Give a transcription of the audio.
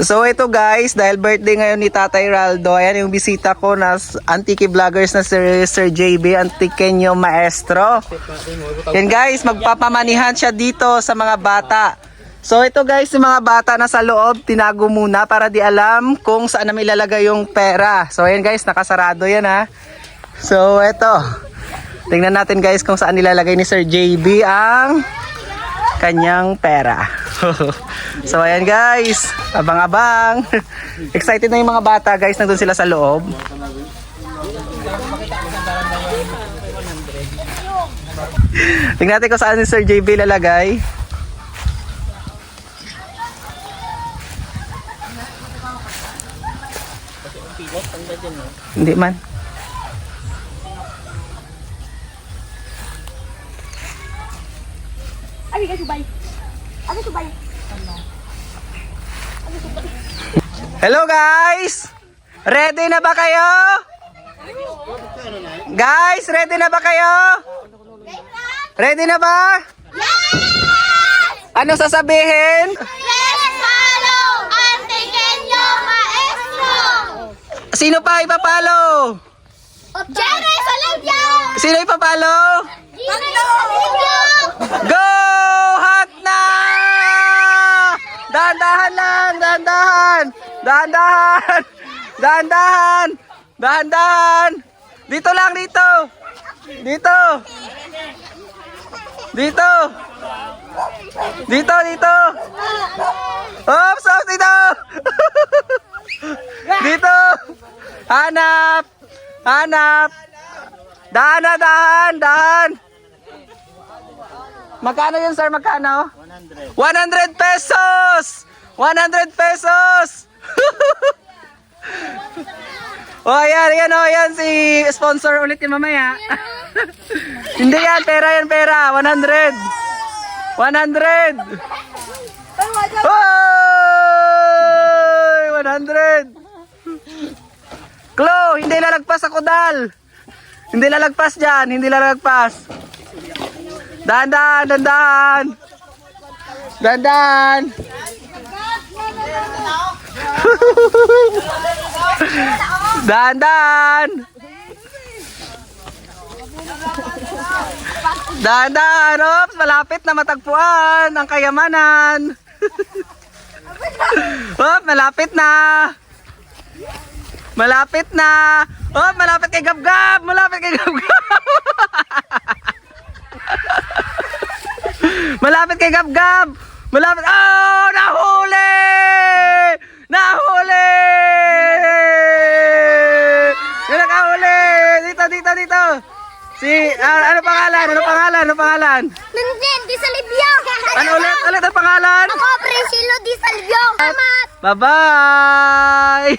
So ito guys, dahil birthday ngayon ni Tatay Raldo, ayan yung bisita ko na Antique Vloggers na Sir JB, Antiqueño Maestro. Yan guys, magpapamanihan siya dito sa mga bata. So ito guys, yung mga bata na sa loob, tinago muna para di alam kung saan na ilalagay yung pera. So ayan guys, nakasarado yan ha. So ito, tingnan natin guys kung saan nilalagay ni Sir JB ang kanyang pera. So ayan guys, abang-abang. Excited na yung mga bata guys, nandun sila sa loob. Tingnan natin kung saan ni Sir JB lalagay. Hindi man. Hello guys! Ready na ba kayo? Guys, ready na ba kayo? Ready na ba? Ano sasabihin? Let's follow Antiqueño Maestro! Sino pa ipapalo? Jerry Salivio! Sino ipapalo? Jerry Salivio! Go! Hot na! Dahan-dahan lang! Dahan-dahan! Dahan-dahan! Dahan-dahan! Dahan-dahan! Dito lang, dito! Dito! Dito! Dito, dito! Oops! Oops! Dito! Dito! Hanap! Hanap! Dahan na, dahan! Dahan! Magkano yun, sir? Magkano? 100. 100 pesos! 100 pesos! Oh, yan, oh, yan si sponsor ulit yung mamaya. Hindi yan, pera yan, pera. 100. 100. Oy! 100. Klo, hindi lalagpas sa kudal. Hindi lalagpas dyan, hindi lalagpas. Dahan-dahan, dahan-dahan. Dahan-dahan. Dahan-dahan. Dahan-dahan. Oops, malapit na matagpuan ang kayamanan. Oops, malapit na. Malapit na. Oops, malapit kay Gab-Gab. Malapit kay Gab-Gab. Malapit kay Gab-Gab. Malapit. Oh, nahuli! Nahuli! Yung nakahuli! Dito, dito, dito! Si, ano pangalan? Ano pangalan? Ano pangalan? Nandyan, Di Salivio! Ano ulit? Ulit ang pangalan? Ako, Priscilo Di Salivio! Salamat! Bye-bye!